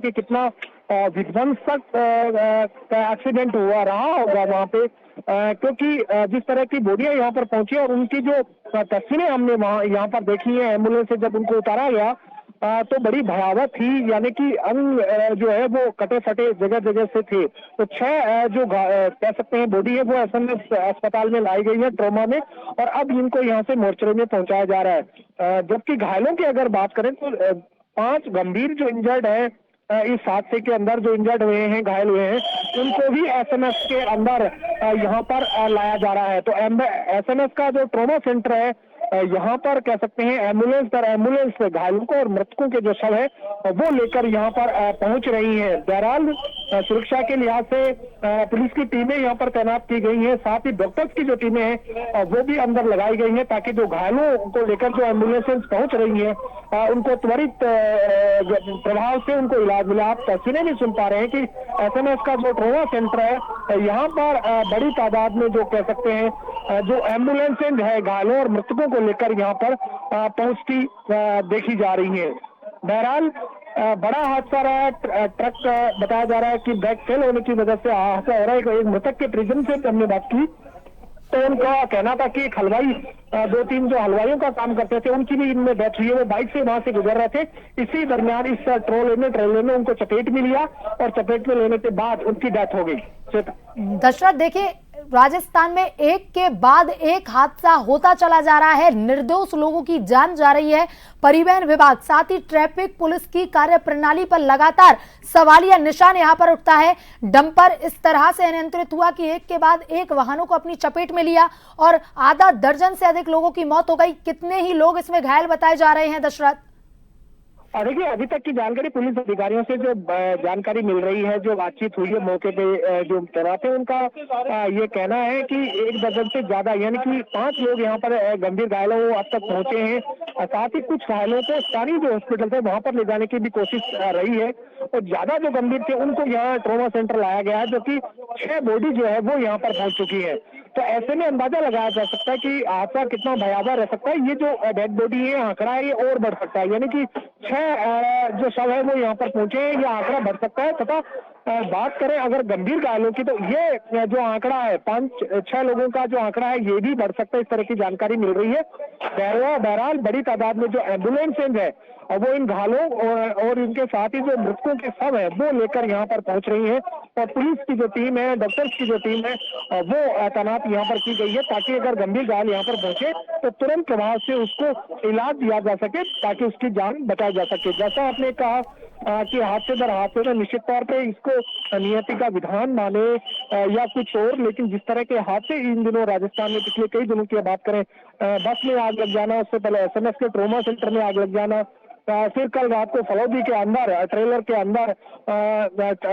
कि कितना विध्वंसक एक्सीडेंट हुआ रहा होगा वहां पे, क्योंकि जिस तरह की बोडियां यहाँ पर पहुंची और उनकी जो तस्वीरें हमने वहां यहाँ पर देखी है एम्बुलेंस से जब उनको उतारा गया, तो बड़ी भयावह थी। यानी कि अंग जो है वो कटे फटे जगह जगह से थे। तो 6 जो कह सकते हैं बॉडी है वो एसएमएस अस्पताल में लाई गई है ट्रॉमा में, और अब इनको यहाँ से मोर्चरी में पहुंचाया जा रहा है। जबकि घायलों की अगर बात करें तो 5 गंभीर जो इंजर्ड है इस हादसे के अंदर जो इंजर्ड हुए हैं, घायल हुए हैं, उनको भी एसएमएस के अंदर यहाँ पर लाया जा रहा है। तो एसएमएस का जो ट्रॉमा सेंटर है यहाँ पर कह सकते हैं एम्बुलेंस पर एम्बुलेंस घायलों को और मृतकों के जो शव है वो लेकर यहाँ पर पहुंच रही है। बहरहाल सुरक्षा के लिहाज से पुलिस की टीमें यहाँ पर तैनात की गई हैं, साथ ही डॉक्टर्स की जो टीमें हैं वो भी अंदर लगाई गई हैं, ताकि जो घायलों को लेकर जो एम्बुलेंसेस पहुंच रही हैं उनको त्वरित प्रभाव से उनको इलाज मिला। आप तस्वीरें भी सुन पा रहे हैं कि एसएमएस का जो ट्रॉमा सेंटर है यहाँ पर बड़ी तादाद में जो कह सकते हैं जो एम्बुलेंसेज है घायलों और मृतकों को लेकर यहाँ पर पहुंचती देखी जा रही है। बहरहाल बड़ा हादसा रहा है। ट्रक बताया जा रहा है कि ब्रेक फेल होने की वजह से हादसा हो रहा है। एक मृतक के परिजन से हमने बात की तो उनका कहना था कि एक हलवाई 2-3 जो हलवाइयों का काम करते थे उनकी भी इनमें डेथ हुई है। वो बाइक से वहां से गुजर रहे थे, इसी दरमियान इस ट्रेलर ने उनको चपेट में लिया और चपेट में लेने के बाद उनकी डेथ हो गई। दशरथ, देखिए राजस्थान में एक के बाद एक हादसा होता चला जा रहा है, निर्दोष लोगों की जान जा रही है। परिवहन विभाग साथ ही ट्रैफिक पुलिस की कार्यप्रणाली पर लगातार सवालिया निशान यहां पर उठता है। डंपर इस तरह से अनियंत्रित हुआ कि एक के बाद एक वाहनों को अपनी चपेट में लिया और आधा दर्जन से अधिक लोगों की मौत हो गई। कितने ही लोग इसमें घायल बताए जा रहे हैं दशरथ? देखिए, अभी तक की जानकारी पुलिस अधिकारियों से जो जानकारी मिल रही है, जो बातचीत हुई है मौके पे जो तैनात है, उनका ये कहना है कि 1 दर्जन से ज्यादा यानी कि 5 लोग यहाँ पर गंभीर घायल हो अब तक पहुंचे हैं। साथ ही कुछ घायलों को स्थानीय जो हॉस्पिटल थे वहां पर ले जाने की भी कोशिश रही है, और ज्यादा जो गंभीर थे उनको यहाँ ट्रॉमा सेंटर लाया गया है, जो कि 6 बॉडी जो है वो यहाँ पर पहुंच चुकी है। तो ऐसे में अंदाजा लगाया जा सकता है कि हादसा कितना भयावह रह सकता है। ये जो डेड बॉडी है आंकड़ा है ये और बढ़ सकता है, यानी कि 6 जो शव है वो यहाँ पर पहुंचे हैं, ये आंकड़ा बढ़ सकता है। तथा बात करें अगर गंभीर घायलों की तो ये जो आंकड़ा है 5-6 लोगों का जो आंकड़ा है ये भी बढ़ सकता है, इस तरह की जानकारी मिल रही है। बहरहाल बड़ी तादाद में जो एम्बुलेंसेज है और वो इन घायलों और इनके साथ ही जो मृतकों के शव है वो लेकर यहाँ पर पहुंच रही है, और पुलिस की जो टीम है, डॉक्टर्स की जो टीम है वो तैनात यहाँ पर की गई है, ताकि अगर गंभीर घायल यहाँ पर पहुंचे तो तुरंत प्रभाव से उसको इलाज दिया जा सके, ताकि उसकी जान बचाई जा सके। जैसा आपने कहा कि हादसे दर हादसे में निश्चित तौर पे इसको नियति का विधान माने या कुछ और, लेकिन जिस तरह के हादसे इन दिनों राजस्थान में पिछले कई दिनों की बात करें, बस में आग लग जाना, उससे पहले एसएमएस के ट्रॉमा सेंटर में आग लग जाना, फिर कल रात को फलौदी के अंदर ट्रेलर के अंदर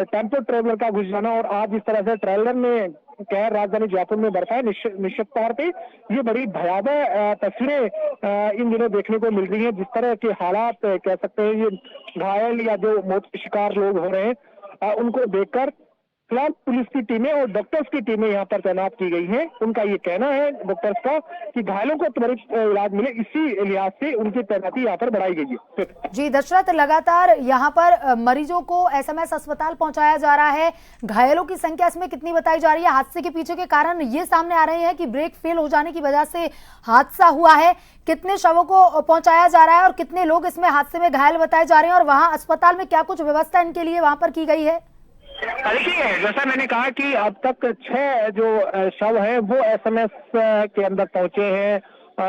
टेम्पो ट्रेवलर का घुस जाना, और आज इस तरह से ट्रेलर में कहर राजधानी जयपुर में बरसा है। निश्चित तौर पे ये बड़ी भयावह तस्वीरें इन दिनों देखने को मिल रही हैं। जिस तरह के हालात कह सकते हैं ये घायल या जो मौत के शिकार लोग हो रहे हैं उनको देखकर फिलहाल पुलिस की टीमें और डॉक्टर्स की टीमें यहाँ पर तैनात की गई हैं। उनका ये कहना है डॉक्टर्स का कि घायलों को त्वरित इलाज मिले, इसी लिहाज से उनकी तैनाती यहाँ पर बढ़ाई गई है। जी दशरथ, लगातार यहाँ पर मरीजों को एसएमएस अस्पताल पहुंचाया जा रहा है। घायलों की संख्या इसमें कितनी बताई जा रही है? हादसे के पीछे के कारण ये सामने आ रहे हैं कि ब्रेक फेल हो जाने की वजह से हादसा हुआ है। कितने शवों को पहुंचाया जा रहा है और कितने लोग इसमें हादसे में घायल बताए जा रहे हैं, और वहाँ अस्पताल में क्या कुछ व्यवस्था इनके लिए वहां पर की गई है? देखिए, जैसा मैंने कहा कि अब तक 6 जो शव है वो एसएमएस के अंदर पहुंचे हैं,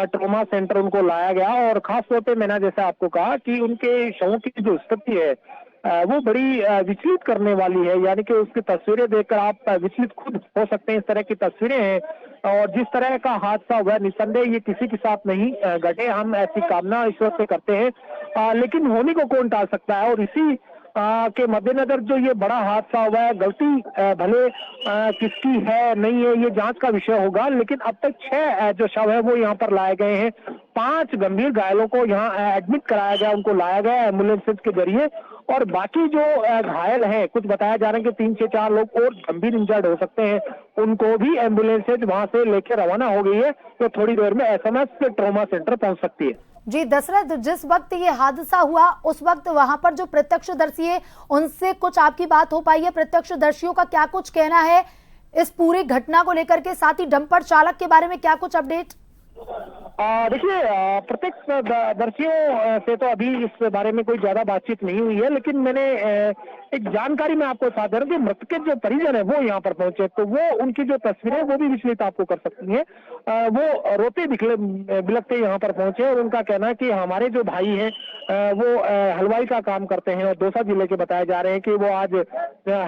ट्रॉमा सेंटर उनको लाया गया, और खास तौर पे मैंने जैसे आपको कहा कि उनके शवों की जो स्थिति है वो बड़ी विचलित करने वाली है। यानी कि उसकी तस्वीरें देखकर आप विचलित खुद हो सकते हैं, इस तरह की तस्वीरें हैं। और जिस तरह का हादसा हुआ निस्संदेह ये किसी के साथ नहीं घटे, हम ऐसी कामना ईश्वर से करते हैं, लेकिन होने को कौन टाल सकता है। और इसी के मद्देनजर जो ये बड़ा हादसा हुआ है, गलती भले किसकी है नहीं है ये जांच का विषय होगा, लेकिन अब तक 6 जो शव है वो यहाँ पर लाए गए हैं। 5 गंभीर घायलों को यहाँ एडमिट कराया गया, उनको लाया गया एम्बुलेंसेज के जरिए, और बाकी जो घायल हैं कुछ बताया जा रहा है कि 3 से 4 लोग और गंभीर इंजर्ड हो सकते हैं, उनको भी एम्बुलेंसेज वहां से लेकर रवाना हो गई है, तो थोड़ी देर में एसएमएस ट्रॉमा सेंटर पहुंच सकती है। जी दशरथ, जिस वक्त ये हादसा हुआ उस वक्त वहां पर जो प्रत्यक्षदर्शी है उनसे कुछ आपकी बात हो पाई है? प्रत्यक्षदर्शियों का क्या कुछ कहना है इस पूरी घटना को लेकर के, साथ ही डंपर चालक के बारे में क्या कुछ अपडेट? देखिए, प्रत्यक्षदर्शियों से तो अभी इस बारे में कोई ज्यादा बातचीत नहीं हुई है, लेकिन मैंने एक जानकारी मैं आपको बता दे रहा हूँ कि मृतक के जो परिजन है वो यहाँ पर पहुंचे, तो वो उनकी जो तस्वीरें वो भी विचलित आपको कर सकती हैं। वो रोते बिलखते यहाँ पर पहुंचे और उनका कहना है कि हमारे जो भाई हैं वो हलवाई का काम करते हैं और दौसा जिले के बताए जा रहे हैं कि वो आज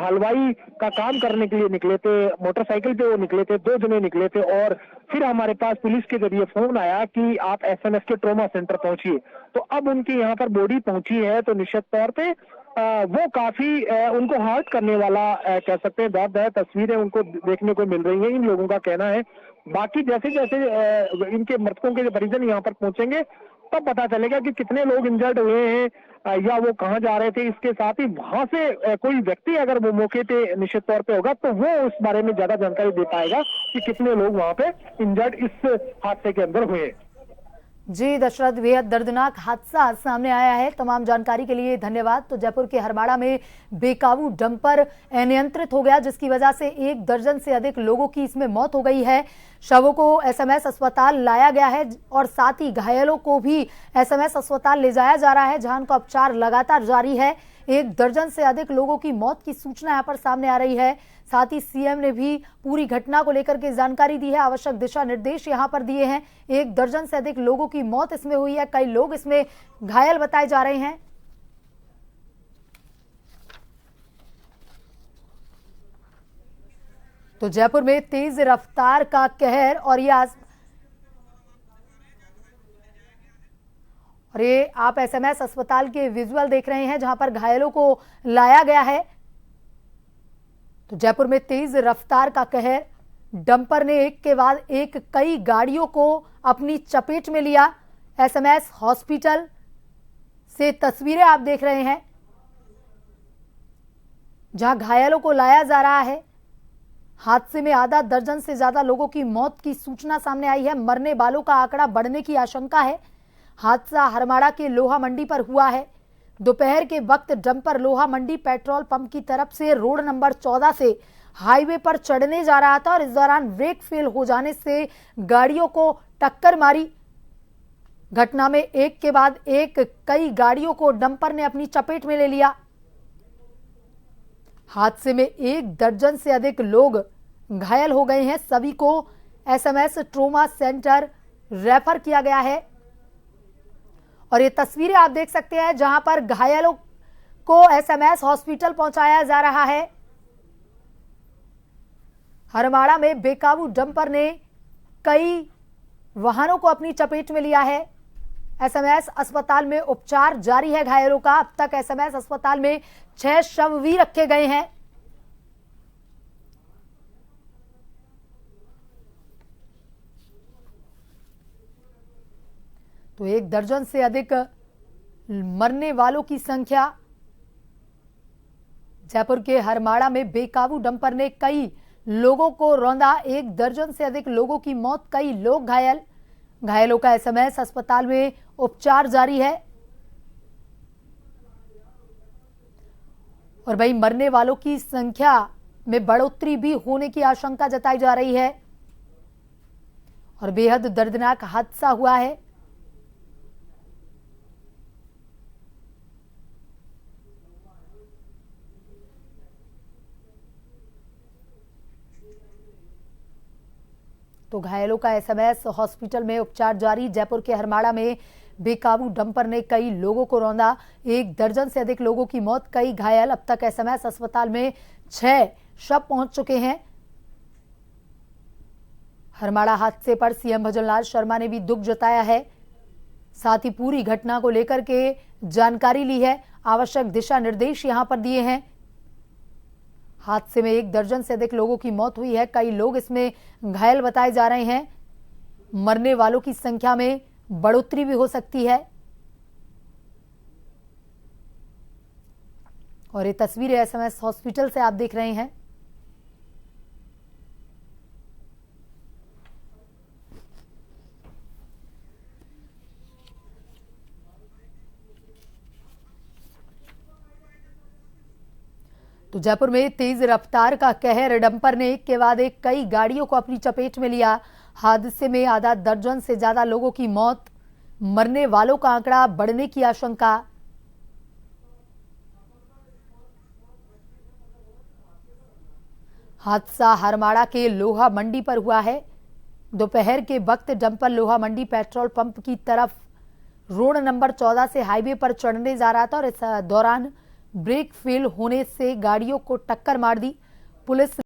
हलवाई का काम करने के लिए निकले थे, मोटरसाइकिल पे वो निकले थे, 2 जने निकले थे और फिर हमारे पास पुलिस के जरिए फोन आया कि आप एसएमएस के ट्रॉमा सेंटर पहुंचिए। तो अब उनकी यहाँ पर बॉडी पहुंची है, तो निश्चित तौर पे वो काफी उनको हर्ट करने वाला कह सकते हैं दर्द तस्वीरें उनको देखने को मिल रही हैं, इन लोगों का कहना है। बाकी जैसे जैसे इनके मृतकों के परिजन यहाँ पर पहुंचेंगे तब पता चलेगा कि कितने लोग इंजर्ड हुए हैं या वो कहाँ जा रहे थे। इसके साथ ही वहां से कोई व्यक्ति अगर वो मौके पे निश्चित तौर पे होगा तो वो उस बारे में ज्यादा जानकारी दे पाएगा कि कितने लोग वहां पे इंजर्ड इस हादसे के अंदर हुए। जी दशरथ, बेहद दर्दनाक हादसा सामने आया है। तमाम जानकारी के लिए धन्यवाद। तो जयपुर के हरमाड़ा में बेकाबू डंपर अनियंत्रित हो गया, जिसकी वजह से 1 दर्जन से अधिक लोगों की इसमें मौत हो गई है। शवों को एसएमएस अस्पताल लाया गया है और साथ ही घायलों को भी एसएमएस अस्पताल ले जाया जा रहा है, जहां उनका उपचार लगातार जारी है। 1 दर्जन से अधिक लोगों की मौत की सूचना यहाँ पर सामने आ रही है। साथ ही सीएम ने भी पूरी घटना को लेकर के जानकारी दी है, आवश्यक दिशा निर्देश यहाँ पर दिए हैं। 1 दर्जन से अधिक लोगों की मौत इसमें हुई है, कई लोग इसमें घायल बताए जा रहे हैं। तो जयपुर में तेज रफ्तार का कहर और ये आप एसएमएस अस्पताल के विजुअल देख रहे हैं, जहां पर घायलों को लाया गया है। तो जयपुर में तेज रफ्तार का कहर, डंपर ने एक के बाद एक कई गाड़ियों को अपनी चपेट में लिया। एसएमएस हॉस्पिटल से तस्वीरें आप देख रहे हैं, जहां घायलों को लाया जा रहा है। हादसे में आधा दर्जन से ज्यादा लोगों की मौत की सूचना सामने आई है। मरने वालों का आंकड़ा बढ़ने की आशंका है। हादसा हरमाड़ा के लोहा मंडी पर हुआ है। दोपहर के वक्त डंपर लोहा मंडी पेट्रोल पंप की तरफ से रोड नंबर 14 से हाईवे पर चढ़ने जा रहा था और इस दौरान ब्रेक फेल हो जाने से गाड़ियों को टक्कर मारी। घटना में एक के बाद एक कई गाड़ियों को डंपर ने अपनी चपेट में ले लिया। हादसे में 1 दर्जन से अधिक लोग घायल हो गए हैं। सभी को एसएमएस ट्रॉमा सेंटर रेफर किया गया है और ये तस्वीरें आप देख सकते हैं, जहां पर घायलों को एसएमएस हॉस्पिटल पहुंचाया जा रहा है। हरमाड़ा में बेकाबू डंपर ने कई वाहनों को अपनी चपेट में लिया है। एसएमएस अस्पताल में उपचार जारी है घायलों का। अब तक एसएमएस अस्पताल में 6 शव भी रखे गए हैं। तो 1 दर्जन से अधिक मरने वालों की संख्या। जयपुर के हरमाड़ा में बेकाबू डंपर ने कई लोगों को रौंदा। 1 दर्जन से अधिक लोगों की मौत, कई लोग घायल। घायलों का एसएमएस अस्पताल में उपचार जारी है और वहीं मरने वालों की संख्या में बढ़ोतरी भी होने की आशंका जताई जा रही है और बेहद दर्दनाक हादसा हुआ है। तो घायलों का एसएमएस हॉस्पिटल में उपचार जारी। जयपुर के हरमाड़ा में बेकाबू डंपर ने कई लोगों को रौंदा। 1 दर्जन से अधिक लोगों की मौत, कई घायल। अब तक एसएमएस अस्पताल में 6 शव पहुंच चुके हैं। हरमाड़ा हादसे पर सीएम भजनलाल शर्मा ने भी दुख जताया है। साथ ही पूरी घटना को लेकर के जानकारी ली है, आवश्यक दिशा निर्देश यहां पर दिए हैं। हादसे में 1 दर्जन से अधिक लोगों की मौत हुई है, कई लोग इसमें घायल बताए जा रहे हैं। मरने वालों की संख्या में बढ़ोतरी भी हो सकती है और ये तस्वीरें एसएमएस हॉस्पिटल से आप देख रहे हैं। तो जयपुर में तेज रफ्तार का कहर, डंपर ने एक के बाद एक कई गाड़ियों को अपनी चपेट में लिया। हादसे में आधा दर्जन से ज्यादा लोगों की मौत, मरने वालों का आंकड़ा बढ़ने की आशंका। हादसा हरमाड़ा के लोहा मंडी पर हुआ है। दोपहर के वक्त डंपर लोहा मंडी पेट्रोल पंप की तरफ रोड नंबर 14 से हाईवे पर चढ़ने जा रहा था और इस दौरान ब्रेक फेल होने से गाड़ियों को टक्कर मार दी। पुलिस